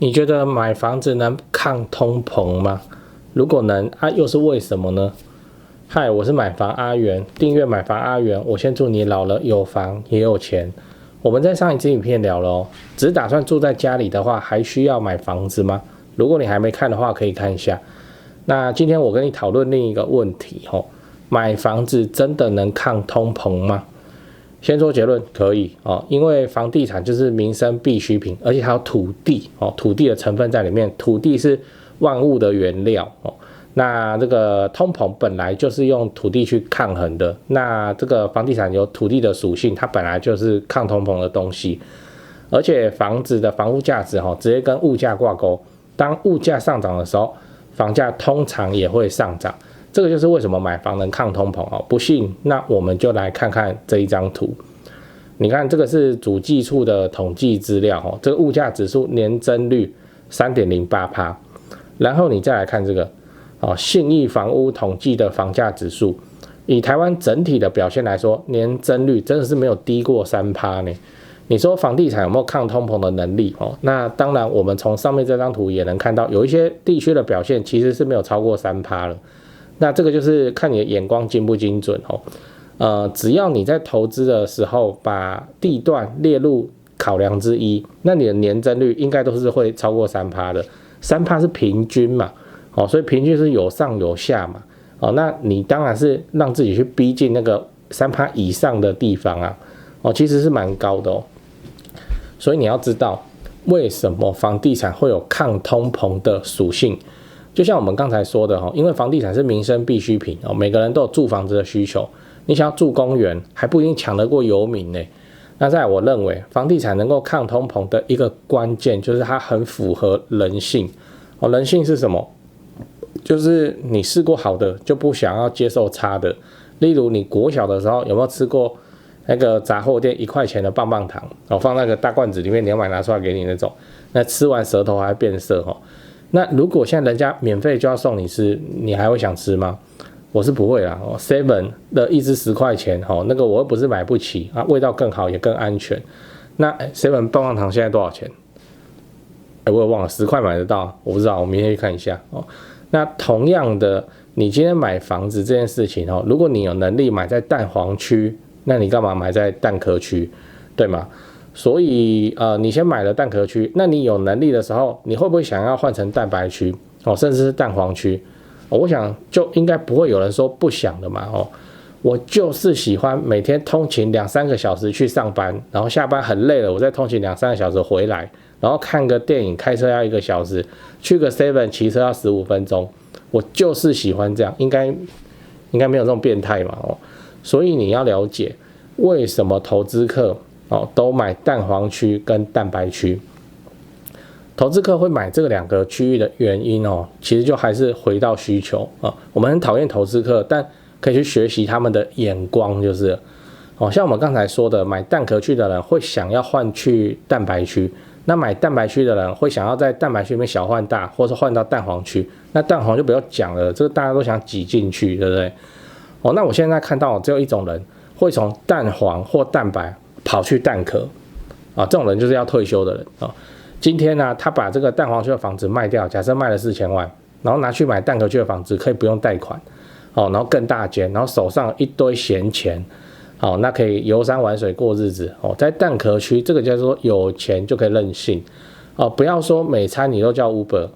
你觉得买房子能抗通膨吗？如果能又是为什么呢？嗨，我是买房阿元，订阅买房阿元，我先祝你老了有房也有钱。我们在上一支影片聊了哦，只是打算住在家里的话，还需要买房子吗？如果你还没看的话，可以看一下。那今天我跟你讨论另一个问题哦，买房子真的能抗通膨吗？先说结论，可以哦，因为房地产就是民生必需品，而且还有土地哦，土地的成分在里面，土地是万物的原料哦。那这个通膨本来就是用土地去抗衡的，那这个房地产有土地的属性，它本来就是抗通膨的东西，而且房子的房屋价值直接跟物价挂钩，当物价上涨的时候，房价通常也会上涨。这个就是为什么买房能抗通膨哦。不信，那我们就来看看这一张图。你看，这个是主计处的统计资料哦，这个物价指数年增率 3.08%。然后你再来看这个哦，信义房屋统计的房价指数，以台湾整体的表现来说，年增率真的是没有低过 3% 呢。你说房地产有没有抗通膨的能力哦？那当然，我们从上面这张图也能看到，有一些地区的表现其实是没有超过 3% 了。那这个就是看你的眼光精不精准哦。只要你在投资的时候把地段列入考量之一，那你的年增率应该都是会超过 3% 的。3% 是平均嘛，哦，所以平均是有上有下嘛，哦，那你当然是让自己去逼近那个 3% 以上的地方啊，哦，其实是蛮高的哦。所以你要知道为什么房地产会有抗通膨的属性。就像我们刚才说的，因为房地产是民生必需品，每个人都有住房子的需求，你想要住公园还不一定抢得过游民呢。那在我认为房地产能够抗通膨的一个关键就是它很符合人性。人性是什么？就是你试过好的就不想要接受差的。例如你国小的时候有没有吃过那个杂货店1块钱的棒棒糖，放那个大罐子里面，你要买拿出来给你那种，那吃完舌头还变色。那如果现在人家免费就要送你吃，你还会想吃吗？我是不会啦。7 的一支10块钱，那个我又不是买不起啊，味道更好也更安全。那7棒棒糖现在多少钱？我也忘了，10块买得到，我不知道，我明天去看一下哦。那同样的，你今天买房子这件事情如果你有能力买在蛋黄区，那你干嘛买在蛋壳区，对吗？所以你先买了蛋壳区，那你有能力的时候，你会不会想要换成蛋白区甚至是蛋黄区？我想就应该不会有人说不想的嘛我就是喜欢每天通勤2-3个小时去上班，然后下班很累了，我再通勤2-3个小时回来，然后看个电影开车要1个小时，去个 7 骑车要15分钟，我就是喜欢这样，应该没有这种变态嘛所以你要了解为什么投资客都买蛋黄区跟蛋白区。投资客会买这2个区域的原因其实就还是回到需求我们很讨厌投资客，但可以去学习他们的眼光，就是像我们刚才说的，买蛋壳区的人会想要换去蛋白区，那买蛋白区的人会想要在蛋白区里面小换大，或是换到蛋黄区。那蛋黄就不要讲了，这个大家都想挤进去，对不对？那我现在看到只有一种人会从蛋黄或蛋白跑去蛋壳这种人就是要退休的人今天呢，他把这个蛋黄区的房子卖掉，假设卖了4000万，然后拿去买蛋壳区的房子，可以不用贷款然后更大间，然后手上一堆闲钱那可以游山玩水过日子在蛋壳区，这个叫做有钱就可以任性不要说每餐你都叫 Uber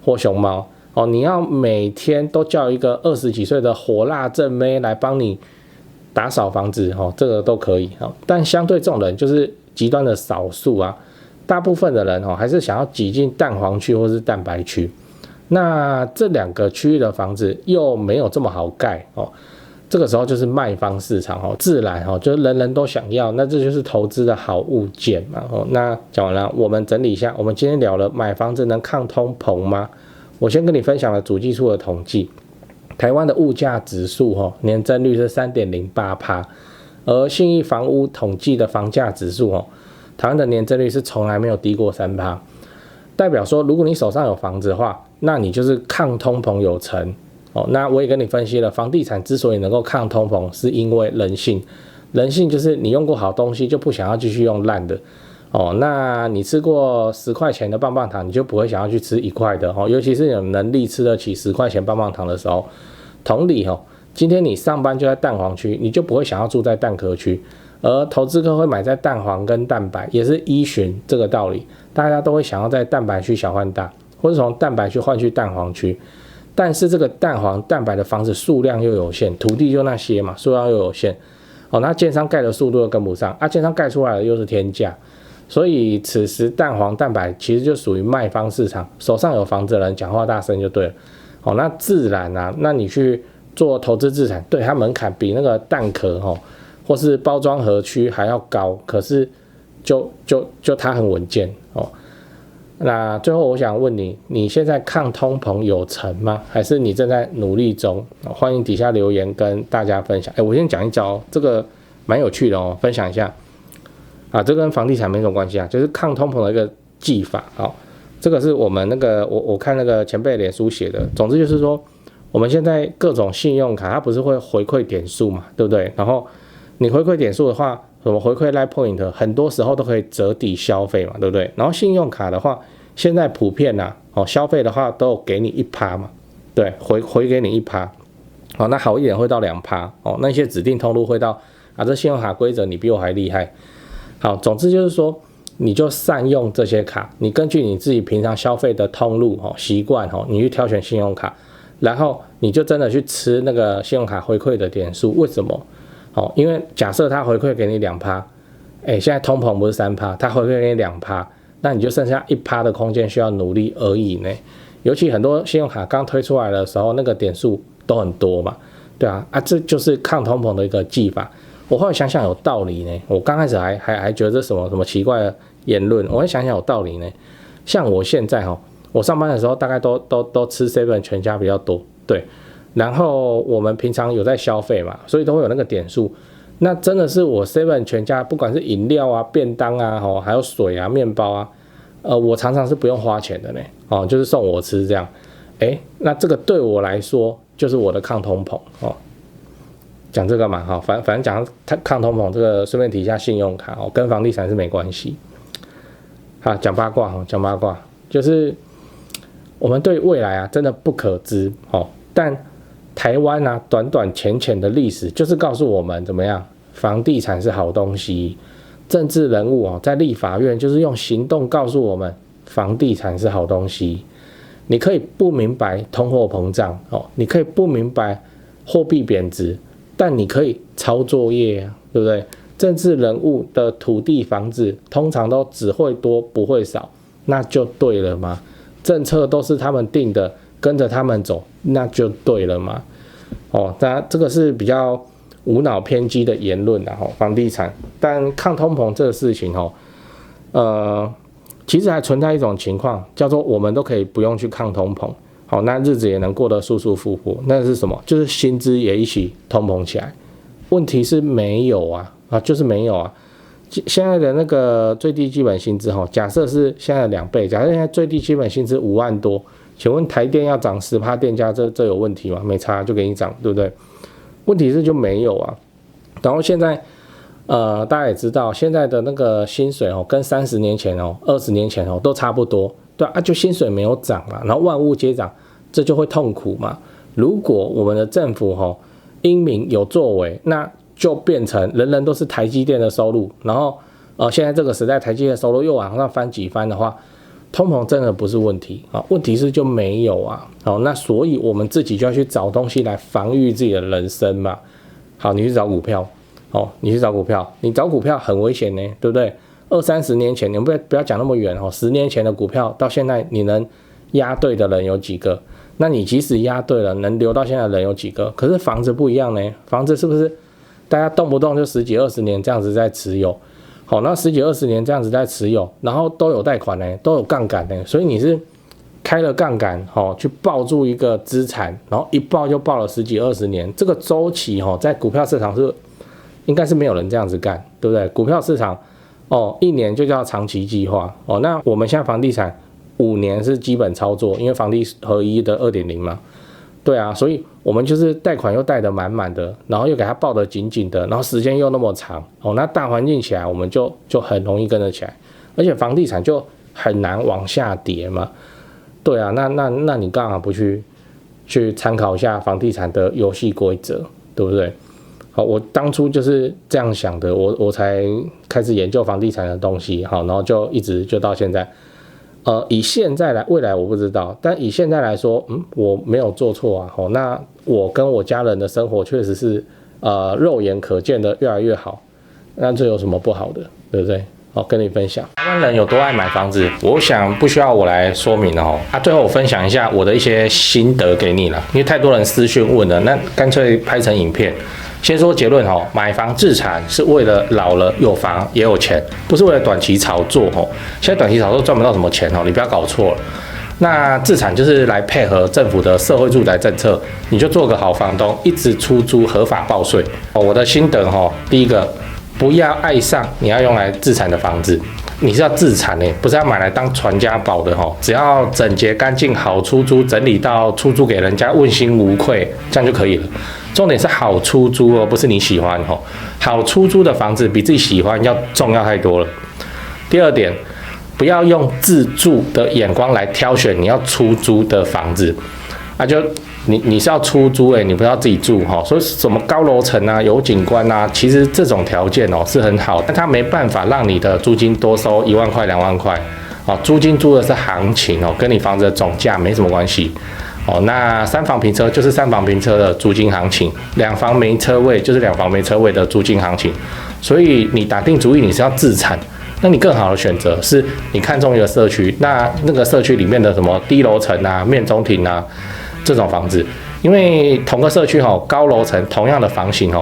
或熊猫你要每天都叫一个20几岁的火辣正妹来帮你打扫房子这个都可以但相对这种人就是极端的少数啊。大部分的人还是想要挤进蛋黄区或是蛋白区，那这2个区域的房子又没有这么好盖这个时候就是卖方市场自然就是人人都想要，那这就是投资的好物件嘛那讲完了，我们整理一下，我们今天聊了买房子能抗通膨吗？我先跟你分享了主计处的统计，台湾的物价指数年增率是 3.08%， 而信义房屋统计的房价指数台湾的年增率是从来没有低过 3%， 代表说如果你手上有房子的话，那你就是抗通膨有成那我也跟你分析了，房地产之所以能够抗通膨，是因为人性。人性就是你用过好东西就不想要继续用烂的哦，那你吃过10块钱的棒棒糖，你就不会想要去吃1块的哦，尤其是有能力吃得起10块钱棒棒糖的时候。同理哦，今天你上班就在蛋黄区，你就不会想要住在蛋壳区，而投资客会买在蛋黄跟蛋白，也是依循这个道理，大家都会想要在蛋白区小换大，或者从蛋白区换去蛋黄区。但是这个蛋黄蛋白的房子数量又有限，土地就那些嘛，数量又有限，哦，那建商盖的速度又跟不上啊，建商盖出来的又是天价。所以此时蛋黄蛋白其实就属于卖方市场，手上有房子的人讲话大声就对了。哦，那自然啊，那你去做投资自产，对它门槛比那个蛋壳或是包装盒区还要高，可是就它很稳健哦。那最后我想问你，你现在抗通膨有成吗？还是你正在努力中？欢迎底下留言跟大家分享。我先讲一招，这个蛮有趣的哦，分享一下。啊，这跟房地产没什么关系啊，就是抗通膨的一个技法。好，这个是我们那个我看那个前辈脸书写的。总之就是说，我们现在各种信用卡，它不是会回馈点数嘛，对不对？然后你回馈点数的话，什么回馈 Line Point， 很多时候都可以折抵消费嘛，对不对？然后信用卡的话，现在普遍消费的话都有给你1%嘛，对，回给你1%。好，那好一点会到2%哦，那些指定通路会到这信用卡规则你比我还厉害。好，总之就是说，你就善用这些卡，你根据你自己平常消费的通路习惯你去挑选信用卡，然后你就真的去吃那个信用卡回馈的点数。为什么？因为假设它回馈给你2%，现在通膨不是3%，它回馈给你2%，那你就剩下1%的空间需要努力而已呢。尤其很多信用卡刚推出来的时候，那个点数都很多嘛，对啊，这就是抗通膨的一个技法。我后来想想有道理呢，我刚开始还觉得这什么奇怪的言论，我会想想有道理呢。像我现在我上班的时候大概都吃 7 全家比较多，对，然后我们平常有在消费嘛，所以都会有那个点数。那真的是我 7 全家不管是饮料啊、便当啊，还有水啊、面包啊，我常常是不用花钱的呢，就是送我吃这样。那这个对我来说就是我的抗通膨哦。讲这个嘛，反正讲抗通膨这个，顺便提一下信用卡跟房地产是没关系。好，讲八卦，就是我们对未来真的不可知但台湾短短浅浅的历史就是告诉我们怎么样，房地产是好东西。政治人物在立法院就是用行动告诉我们，房地产是好东西。你可以不明白通货膨胀你可以不明白货币贬值。但你可以抄作业对不对？政治人物的土地房子通常都只会多不会少，那就对了嘛。政策都是他们定的，跟着他们走，那就对了嘛。那这个是比较无脑偏激的言论房地产。但抗通膨这个事情其实还存在一种情况，叫做我们都可以不用去抗通膨。那日子也能过得舒舒服服，那是什么？就是薪资也一起通膨起来。问题是没有就是没有现在的那个最低基本薪资假设是现在的2倍，假设现在最低基本薪资5万多，请问台电要涨10%电价，这有问题吗？没差就给你涨，对不对？问题是就没有然后现在大家也知道，现在的那个薪水跟30年前20年前都差不多，对就薪水没有涨嘛，然后万物皆涨。这就会痛苦嘛。如果我们的政府英明有作为，那就变成人人都是台积电的收入，然后现在这个时代台积电的收入又往上翻几番的话，通膨真的不是问题问题是就没有那所以我们自己就要去找东西来防御自己的人生嘛。好，你去找股票你找股票很危险呢，对不对？20-30年前，你们不要讲那么远10年前的股票到现在你能押对的人有几个？那你即使押对了，能留到现在的人有几个？可是房子不一样呢，房子是不是大家动不动就10几20年这样子在持有？那10几20年这样子在持有，然后都有贷款呢，都有杠杆呢，所以你是开了杠杆去抱住一个资产，然后一抱就抱了10几20年，这个周期在股票市场是应该是没有人这样子干，对不对？股票市场1年就叫长期计划那我们现在房地产5年是基本操作，因为房地合一的 2.0 嘛，对所以我们就是贷款又贷得满满的，然后又给它抱得紧紧的，然后时间又那么长那大环境起来我们就很容易跟得起来而且房地产就很难往下跌嘛。对啊，那你干嘛不去参考一下房地产的游戏规则，对不对？好，我当初就是这样想的，我才开始研究房地产的东西，好，然后就一直就到现在。以现在来，未来我不知道，但以现在来说，我没有做错啊。好，那我跟我家人的生活确实是肉眼可见的越来越好，那这有什么不好的，对不对？好，跟你分享台湾人有多爱买房子，我想不需要我来说明哦。最后我分享一下我的一些心得给你了，因为太多人私讯问了，那干脆拍成影片。先说结论哦，买房置产是为了老了有房也有钱，不是为了短期炒作哦。现在短期炒作赚不到什么钱哦，你不要搞错了。那置产就是来配合政府的社会住宅政策，你就做个好房东，一直出租合法报税哦。我的心得哦，第一个，不要爱上你要用来置产的房子，你是要置产欸，不是要买来当传家宝的哦。只要整洁干净、好出租，整理到出租给人家问心无愧，这样就可以了。重点是好出租哦，不是你喜欢哦。好出租的房子比自己喜欢要重要太多了。第二点，不要用自住的眼光来挑选你要出租的房子啊，就你是要出租你不要自己住哈。所以什么高楼层啊、有景观啊，其实这种条件是很好，但它没办法让你的租金多收1万块、2万块啊。租金租的是行情跟你房子的总价没什么关系。那3房平车就是3房平车的租金行情，2房没车位就是2房没车位的租金行情。所以你打定主意你是要自产，那你更好的选择是你看中一个社区，那个社区里面的什么低楼层啊、面中庭啊这种房子，因为同个社区高楼层同样的房型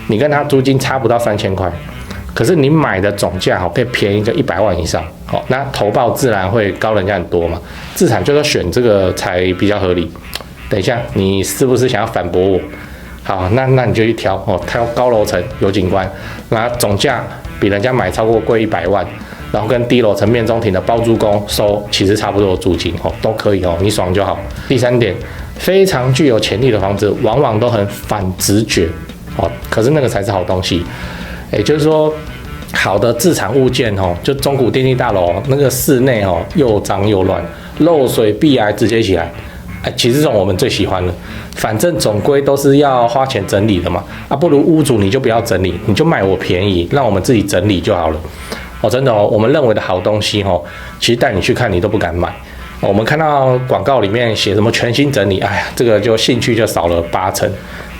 你跟它租金差不到3000块。可是你买的总价可以便宜个100万以上，那投报自然会高人家很多嘛。自产就是选这个才比较合理。等一下，你是不是想要反驳我？好，那你就去挑高楼层有景观，那总价比人家买超过贵100万，然后跟低楼层面中庭的包租公收其实差不多的租金都可以你爽就好。第三点，非常具有潜力的房子往往都很反直觉可是那个才是好东西。也就是说，好的自产物件就中古电梯大楼那个室内又脏又乱，漏水壁癌直接起来，其实这种我们最喜欢了。反正总归都是要花钱整理的嘛，不如屋主你就不要整理，你就卖我便宜，让我们自己整理就好了。真的我们认为的好东西其实带你去看你都不敢买。我们看到广告里面写什么全新整理，这个就兴趣就少了80%。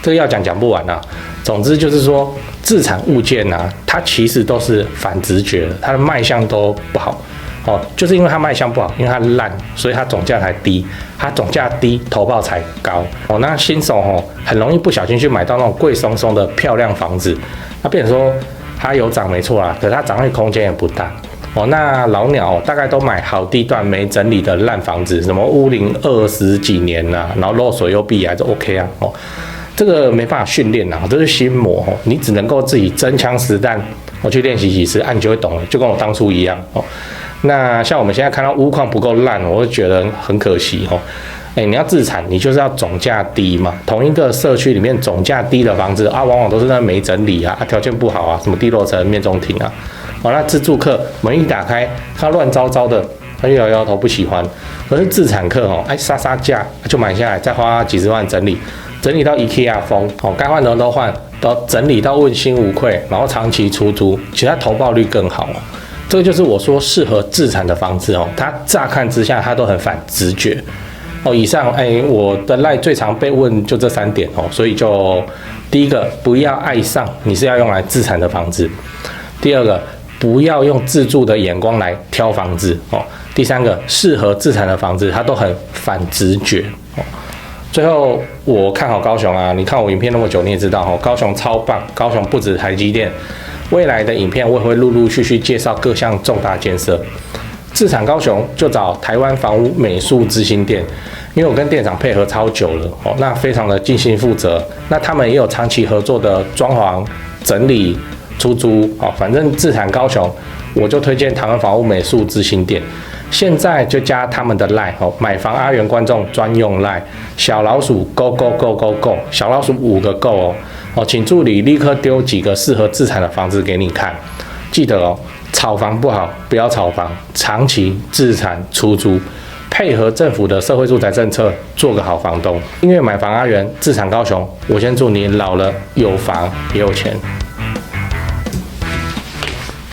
这个要讲不完啊。总之就是说，自产物件它其实都是反直觉的，它的卖相都不好就是因为它卖相不好，因为它烂，所以它总价才低，它总价低，投报才高那新手很容易不小心去买到那种贵松松的漂亮房子，那变成说它有涨没错啦，可是它涨的空间也不大那老鸟大概都买好地段没整理的烂房子，什么屋龄20几年然后漏水又壁癌就 OK 啊这个没办法训练这是心魔你只能够自己真枪实弹去练习几次你就会懂了，就跟我当初一样那像我们现在看到屋况不够烂，我就觉得很可惜你要自产，你就是要总价低嘛。同一个社区里面总价低的房子往往都是那没整理条件不好什么低楼层、面中庭那自住客门一打开，他乱糟糟的，他就摇摇头不喜欢。可是自产客杀杀价就买下来，再花几十万整理到 IKEA 风该换的都换，都整理到问心无愧，然后长期出租，其实它投报率更好这个就是我说适合自产的房子它乍看之下它都很反直觉以上我的赖最常被问就这3点所以就第一个，不要爱上你是要用来自产的房子；第二个，不要用自住的眼光来挑房子第三个，适合自产的房子它都很反直觉最后我看好高雄你看我影片那么久，你也知道高雄超棒，高雄不止台积电，未来的影片我也会陆陆续续介绍各项重大建设。自产高雄就找台湾房屋美术之星店，因为我跟店长配合超久了那非常的尽心负责，那他们也有长期合作的装潢、整理、出租反正自产高雄我就推荐台湾房屋美术之星店。现在就加他们的 LINE 买房阿元观众专用 LINE 小老鼠 go go go go go 小老鼠5个 go请助理立刻丢几个适合自产的房子给你看。记得炒房不好，不要炒房，长期自产出租，配合政府的社会住宅政策，做个好房东。订阅买房阿元，自产高雄。我先祝你老了有房也有钱。